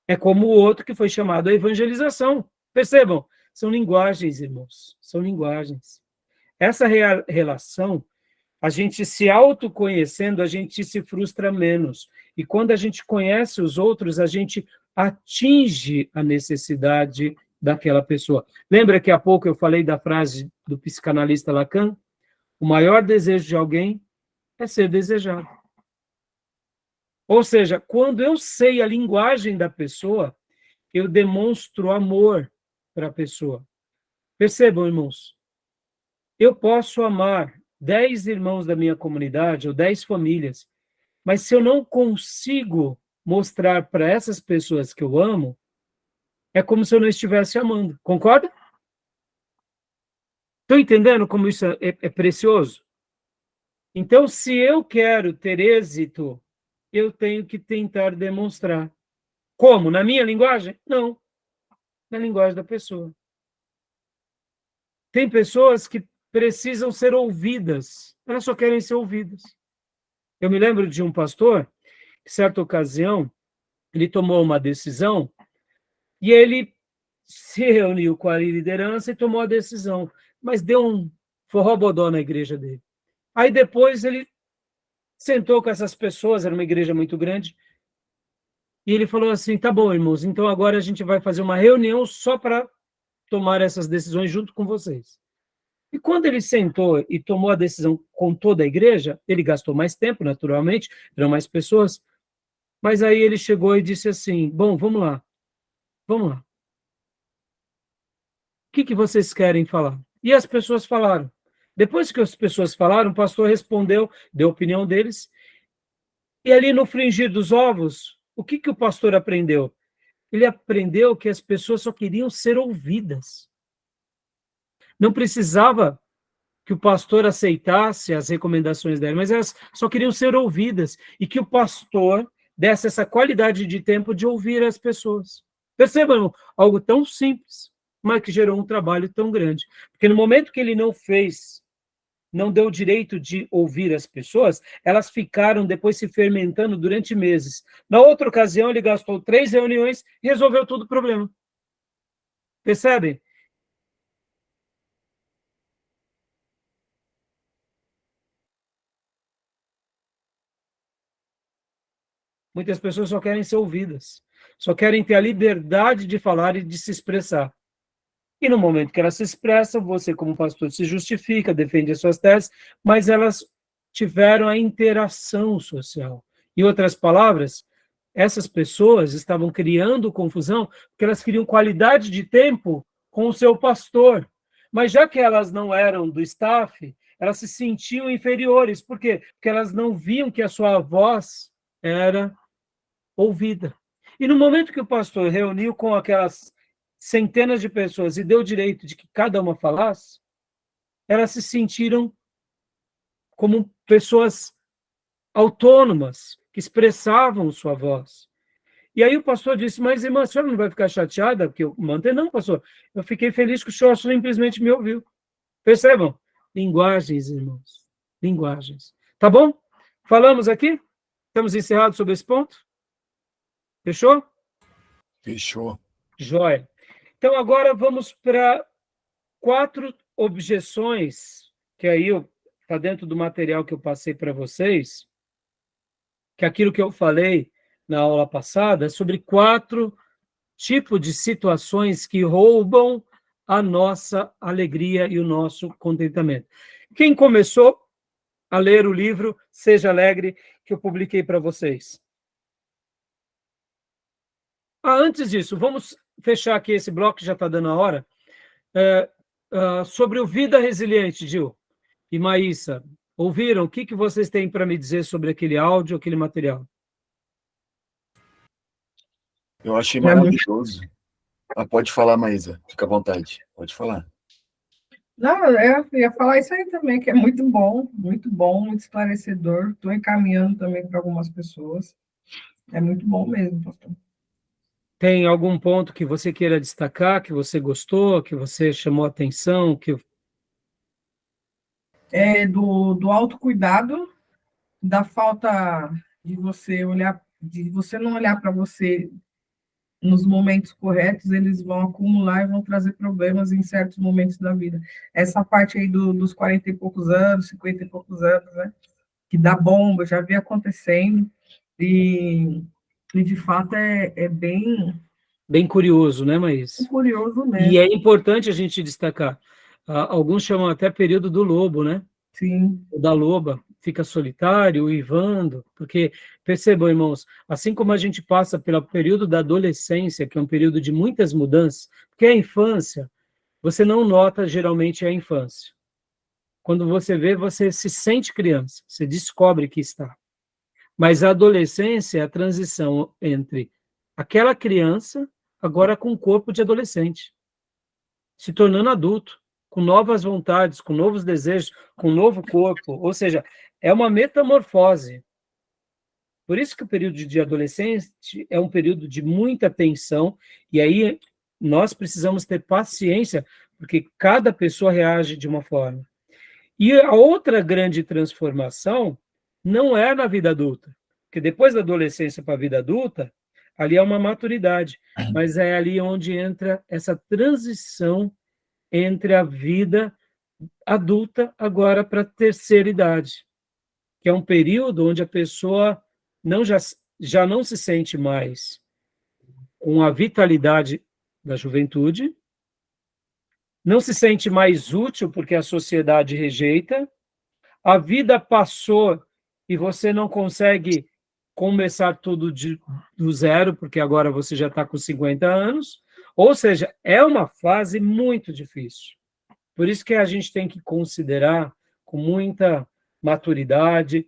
É como o outro que foi chamado à evangelização. Percebam? São linguagens, irmãos. São linguagens. Essa relação, a gente se autoconhecendo, a gente se frustra menos. E quando a gente conhece os outros, a gente atinge a necessidade daquela pessoa. Lembra que há pouco eu falei da frase do psicanalista Lacan? O maior desejo de alguém é ser desejado. Ou seja, quando eu sei a linguagem da pessoa, eu demonstro amor para a pessoa. Percebam, irmãos, eu posso amar 10 irmãos da minha comunidade ou 10 famílias, mas se eu não consigo mostrar para essas pessoas que eu amo, é como se eu não estivesse amando. Concorda? Estão entendendo como isso é precioso? Então, se eu quero ter êxito, eu tenho que tentar demonstrar. Como? Na minha linguagem? Não. Na linguagem da pessoa. Tem pessoas que precisam ser ouvidas. Elas só querem ser ouvidas. Eu me lembro de um pastor, que, certa ocasião, ele tomou uma decisão e ele se reuniu com a liderança e tomou a decisão, mas deu um forró-bodó na igreja dele. Aí depois ele sentou com essas pessoas, era uma igreja muito grande, e ele falou assim, tá bom, irmãos, então agora a gente vai fazer uma reunião só para tomar essas decisões junto com vocês. E quando ele sentou e tomou a decisão com toda a igreja, ele gastou mais tempo, naturalmente, eram mais pessoas, mas aí ele chegou e disse assim, bom, vamos lá. O que vocês querem falar? E as pessoas falaram. Depois que as pessoas falaram, o pastor respondeu, deu a opinião deles, e ali no frigir dos ovos, o que o pastor aprendeu? Ele aprendeu que as pessoas só queriam ser ouvidas. Não precisava que o pastor aceitasse as recomendações dela, mas elas só queriam ser ouvidas, e que o pastor desse essa qualidade de tempo de ouvir as pessoas. Percebam, algo tão simples, mas que gerou um trabalho tão grande. Porque no momento que ele não fez, não deu o direito de ouvir as pessoas, elas ficaram depois se fermentando durante meses. Na outra ocasião, ele gastou 3 reuniões e resolveu todo o problema. Percebem? Muitas pessoas só querem ser ouvidas. só querem ter a liberdade de falar e de se expressar. E no momento que elas se expressam, você, como pastor, se justifica, defende as suas teses, mas elas tiveram a interação social. Em outras palavras, essas pessoas estavam criando confusão porque elas queriam qualidade de tempo com o seu pastor. Mas já que elas não eram do staff, elas se sentiam inferiores. Por quê? Porque elas não viam que a sua voz era ouvida. E no momento que o pastor reuniu com aquelas centenas de pessoas e deu o direito de que cada uma falasse, elas se sentiram como pessoas autônomas, que expressavam sua voz. E aí o pastor disse, mas irmã, a senhora não vai ficar chateada? Porque eu mantenho, não, pastor. Eu fiquei feliz que o senhor simplesmente me ouviu. Percebam? Linguagens, irmãos. Linguagens. Tá bom? Falamos aqui? Estamos encerrados sobre esse ponto? Fechou? Fechou. Jóia. Então, agora vamos para 4 objeções, que aí está dentro do material que eu passei para vocês, que é aquilo que eu falei na aula passada, sobre 4 tipos de situações que roubam a nossa alegria e o nosso contentamento. Quem começou a ler o livro Seja Alegre, que eu publiquei para vocês? Antes disso, vamos fechar aqui esse bloco, que já está dando a hora, sobre o Vida Resiliente, Gil e Maísa. Ouviram? O que vocês têm para me dizer sobre aquele áudio, aquele material? Eu achei maravilhoso. Pode falar, Maísa. Fica à vontade. Pode falar. Não, eu ia falar isso aí também, que é muito bom, muito esclarecedor. Estou encaminhando também para algumas pessoas. É muito bom mesmo, pastor. Tem algum ponto que você queira destacar, que você gostou, que você chamou a atenção? Do autocuidado, da falta de você olhar, de você não olhar para você nos momentos corretos, eles vão acumular e vão trazer problemas em certos momentos da vida. Essa parte aí dos 40 e poucos anos, 50 e poucos anos, né? Que dá bomba, já vi acontecendo, e de fato é bem curioso, né, Maís? curioso mesmo. E é importante a gente destacar. Alguns chamam até período do lobo, né? Sim. O da loba, fica solitário, uivando, porque, percebam, irmãos, assim como a gente passa pelo período da adolescência, que é um período de muitas mudanças, porque a infância, você não nota geralmente a infância. Quando você vê, você se sente criança, você descobre que está. Mas a adolescência é a transição entre aquela criança, agora com o corpo de adolescente, se tornando adulto, com novas vontades, com novos desejos, com um novo corpo, ou seja, é uma metamorfose. Por isso que o período de adolescência é um período de muita tensão, e aí nós precisamos ter paciência, porque cada pessoa reage de uma forma. E a outra grande transformação não é na vida adulta, porque depois da adolescência para a vida adulta, ali é uma maturidade, mas é ali onde entra essa transição entre a vida adulta agora para a terceira idade, que é um período onde a pessoa já não se sente mais com a vitalidade da juventude, não se sente mais útil porque a sociedade rejeita, a vida passou e você não consegue começar tudo do zero, porque agora você já está com 50 anos, ou seja, é uma fase muito difícil. Por isso que a gente tem que considerar com muita maturidade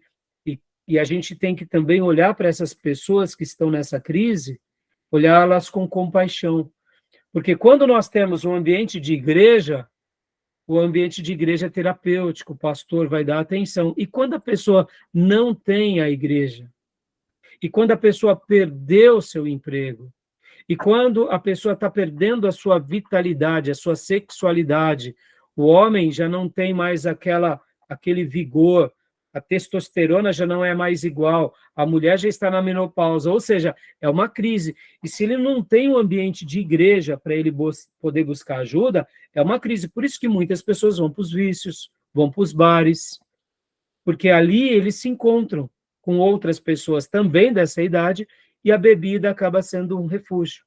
e a gente tem que também olhar para essas pessoas que estão nessa crise, olhá-las com compaixão. Porque quando nós temos um ambiente de igreja, o ambiente de igreja é terapêutico, o pastor vai dar atenção. E quando a pessoa não tem a igreja, e quando a pessoa perdeu seu emprego, e quando a pessoa está perdendo a sua vitalidade, a sua sexualidade, o homem já não tem mais aquele vigor, a testosterona já não é mais igual, a mulher já está na menopausa, ou seja, é uma crise. E se ele não tem um ambiente de igreja para ele poder buscar ajuda, é uma crise. Por isso que muitas pessoas vão para os vícios, vão para os bares, porque ali eles se encontram com outras pessoas também dessa idade e a bebida acaba sendo um refúgio.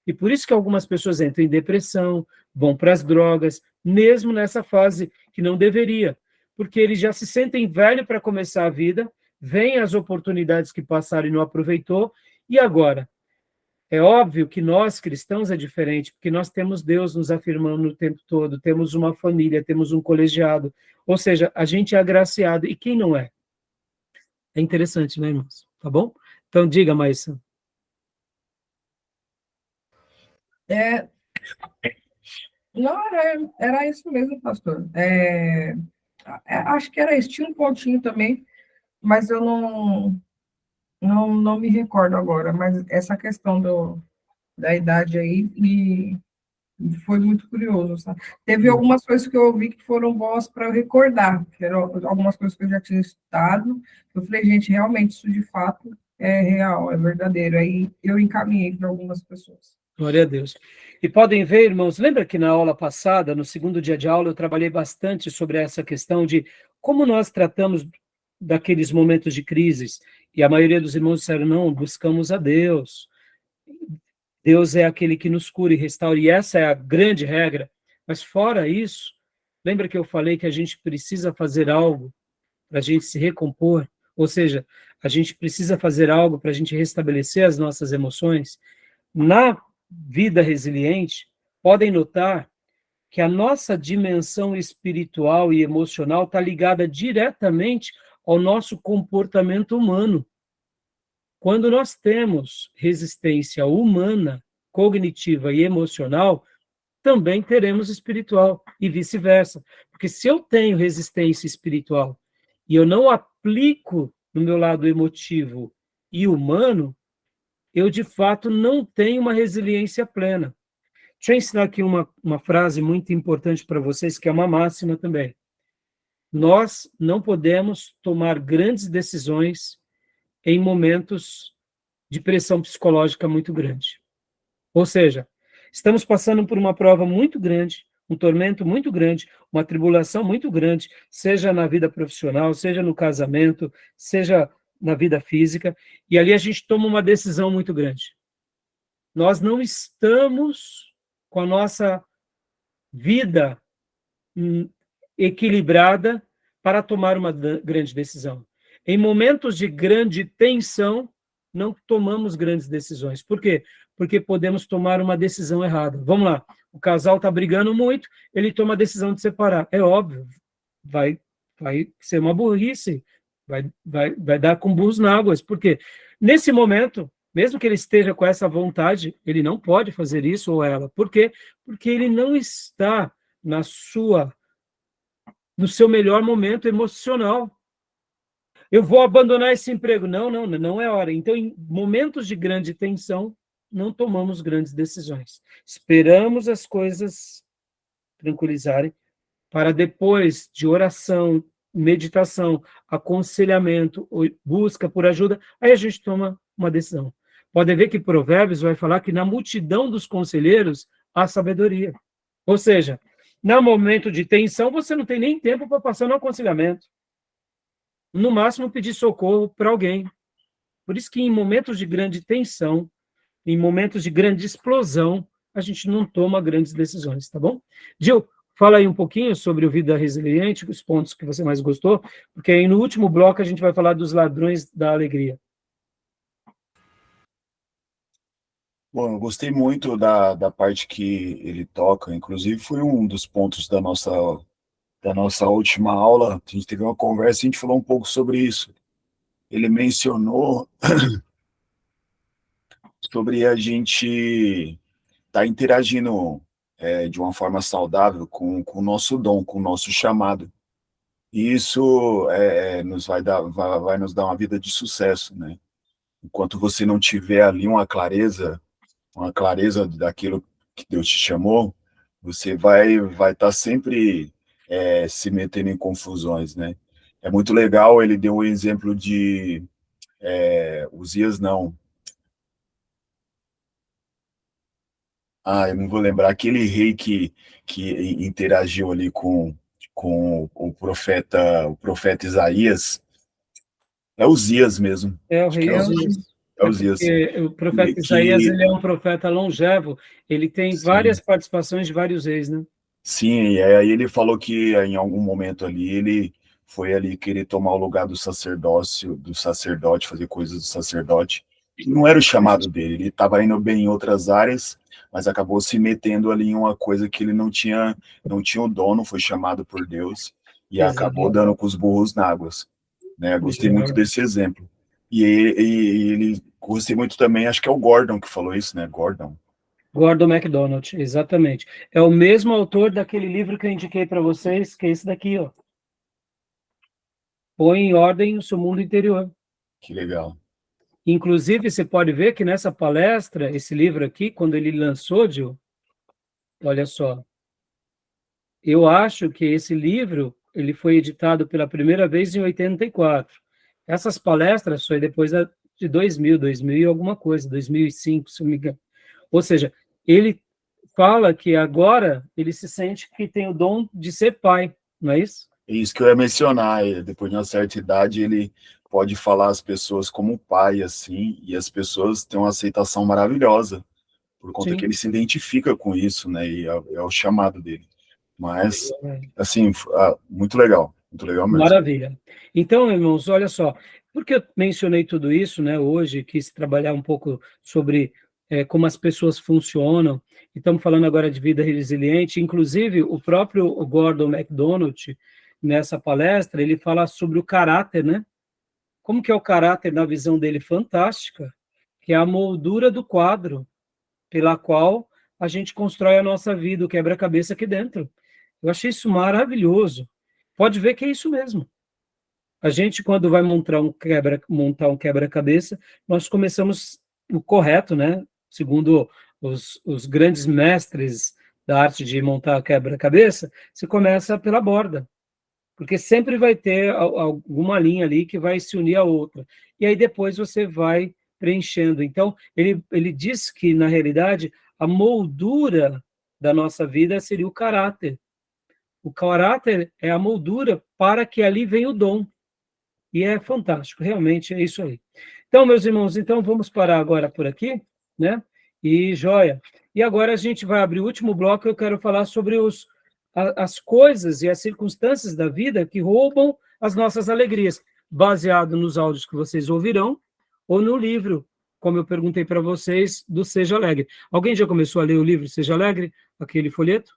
E por isso que algumas pessoas entram em depressão, vão para as drogas, mesmo nessa fase que não deveria, porque eles já se sentem velhos para começar a vida, vêm as oportunidades que passaram e não aproveitou, e agora? É óbvio que nós, cristãos, é diferente, porque nós temos Deus nos afirmando o tempo todo, temos uma família, temos um colegiado, ou seja, a gente é agraciado, e quem não é? É interessante, né, irmãos? Tá bom? Então, diga, Maísa. Não, era isso mesmo, pastor. Acho que era isso. Tinha um pontinho também, mas eu não me recordo agora. Mas essa questão da idade aí me foi muito curioso, sabe? Teve algumas coisas que eu ouvi que foram boas para eu recordar, que eram algumas coisas que eu já tinha estudado. Eu falei, gente, realmente isso de fato é real, é verdadeiro. Aí eu encaminhei para algumas pessoas. Glória a Deus. E podem ver, irmãos, lembra que na aula passada, no segundo dia de aula, eu trabalhei bastante sobre essa questão de como nós tratamos daqueles momentos de crises, e a maioria dos irmãos disseram, não, buscamos a Deus. Deus é aquele que nos cura e restaura, e essa é a grande regra. Mas fora isso, lembra que eu falei que a gente precisa fazer algo para a gente se recompor? Ou seja, a gente precisa fazer algo para a gente restabelecer as nossas emoções? Na vida resiliente, podem notar que a nossa dimensão espiritual e emocional está ligada diretamente ao nosso comportamento humano. Quando nós temos resistência humana, cognitiva e emocional, também teremos espiritual e vice-versa. Porque se eu tenho resistência espiritual e eu não aplico no meu lado emotivo e humano, eu de fato não tenho uma resiliência plena. Deixa eu ensinar aqui uma frase muito importante para vocês, que é uma máxima também. Nós não podemos tomar grandes decisões em momentos de pressão psicológica muito grande. Ou seja, estamos passando por uma prova muito grande, um tormento muito grande, uma tribulação muito grande, seja na vida profissional, seja no casamento, seja na vida física, e ali a gente toma uma decisão muito grande. Nós não estamos com a nossa vida equilibrada para tomar uma grande decisão. Em momentos de grande tensão, não tomamos grandes decisões. Por quê? Porque podemos tomar uma decisão errada. Vamos lá, o casal está brigando muito, ele toma a decisão de separar. É óbvio, vai ser uma burrice, vai dar com burros na água. Por quê? Nesse momento, mesmo que ele esteja com essa vontade, ele não pode fazer isso ou ela. Por quê? Porque ele não está no seu melhor momento emocional. Eu vou abandonar esse emprego. Não é hora. Então, em momentos de grande tensão, não tomamos grandes decisões. Esperamos as coisas tranquilizarem para depois de oração, meditação, aconselhamento, busca por ajuda, aí a gente toma uma decisão. Pode ver que Provérbios vai falar que na multidão dos conselheiros há sabedoria. Ou seja, no momento de tensão, você não tem nem tempo para passar no aconselhamento. No máximo, pedir socorro para alguém. Por isso que em momentos de grande tensão, em momentos de grande explosão, a gente não toma grandes decisões, tá bom? Gil, fala aí um pouquinho sobre o Vida Resiliente, os pontos que você mais gostou, porque aí no último bloco a gente vai falar dos ladrões da alegria. Bom, eu gostei muito da parte que ele toca, inclusive foi um dos pontos da nossa última aula. A gente teve uma conversa e a gente falou um pouco sobre isso. Ele mencionou sobre a gente estar interagindo de uma forma saudável com o nosso dom, com o nosso chamado. E isso vai nos dar uma vida de sucesso, né? Enquanto você não tiver ali uma clareza daquilo que Deus te chamou, você vai estar sempre se metendo em confusões, né? É muito legal, ele deu um exemplo de Uzias, não. Eu não vou lembrar, aquele rei que interagiu ali com o profeta Isaías, é Uzias mesmo. É o Acho que rei é Uzias. É Uzias. porque o profeta Isaías, ele é um profeta longevo, ele tem Sim. várias participações de vários reis, né? Sim, e aí ele falou que em algum momento ali ele foi ali querer tomar o lugar do sacerdócio, do sacerdote, fazer coisas do sacerdote. E não era o chamado dele, ele estava indo bem em outras áreas, mas acabou se metendo ali em uma coisa que ele não tinha o dom, não foi chamado por Deus, e acabou Exato. dando com os burros na águas, né? Gostei muito desse exemplo. E ele gostei muito também, acho que é o Gordon que falou isso, né? Gordon MacDonald, exatamente. É o mesmo autor daquele livro que eu indiquei para vocês, que é esse daqui, ó. Põe em ordem o seu mundo interior. Que legal. Inclusive, você pode ver que nessa palestra, esse livro aqui, quando ele lançou, Gil, olha só, eu acho que esse livro ele foi editado pela primeira vez em 84. Essas palestras foi depois de 2000 e alguma coisa, 2005, se não me engano. Ou seja, ele fala que agora ele se sente que tem o dom de ser pai, não é isso? É isso que eu ia mencionar. Depois de uma certa idade, ele pode falar às pessoas como pai, assim, e as pessoas têm uma aceitação maravilhosa, por conta que ele se identifica com isso, né? E é o chamado dele. Mas, assim, muito legal mesmo. Maravilha. Então, irmãos, olha só, porque eu mencionei tudo isso, né, hoje, quis trabalhar um pouco sobre como as pessoas funcionam, e estamos falando agora de vida resiliente, inclusive o próprio Gordon MacDonald, nessa palestra, ele fala sobre o caráter, né? Como que é o caráter na visão dele fantástica, que é a moldura do quadro pela qual a gente constrói a nossa vida, o quebra-cabeça aqui dentro. Eu achei isso maravilhoso. Pode ver que é isso mesmo. A gente, quando vai montar um quebra-cabeça, nós começamos o correto, né? Segundo os grandes mestres da arte de montar quebra-cabeça, se começa pela borda, porque sempre vai ter alguma linha ali que vai se unir à outra. E aí depois você vai preenchendo. Então, ele diz que, na realidade, a moldura da nossa vida seria o caráter. O caráter é a moldura para que ali venha o dom. E é fantástico, realmente é isso aí. Então, meus irmãos, então vamos parar agora por aqui, né? E joia. E agora a gente vai abrir o último bloco, eu quero falar sobre as coisas e as circunstâncias da vida que roubam as nossas alegrias, baseado nos áudios que vocês ouvirão, ou no livro, como eu perguntei para vocês, do Seja Alegre. Alguém já começou a ler o livro Seja Alegre, aquele folheto?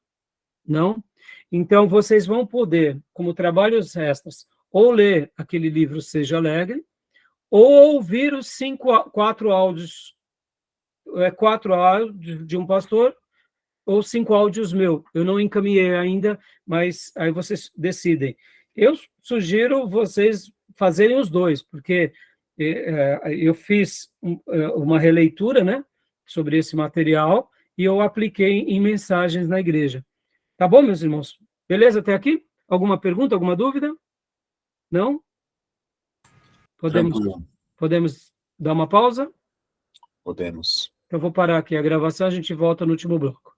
Não? Então, vocês vão poder, como trabalhos extras, ou ler aquele livro Seja Alegre, ou ouvir os quatro áudios de um pastor, ou 5 áudios meu. Eu não encaminhei ainda, mas aí vocês decidem. Eu sugiro vocês fazerem os dois, porque eu fiz uma releitura, né, sobre esse material e eu apliquei em mensagens na igreja. Tá bom, meus irmãos? Beleza até aqui? Alguma pergunta, alguma dúvida? Não? Podemos dar uma pausa? Podemos. Eu vou parar aqui a gravação, a gente volta no último bloco.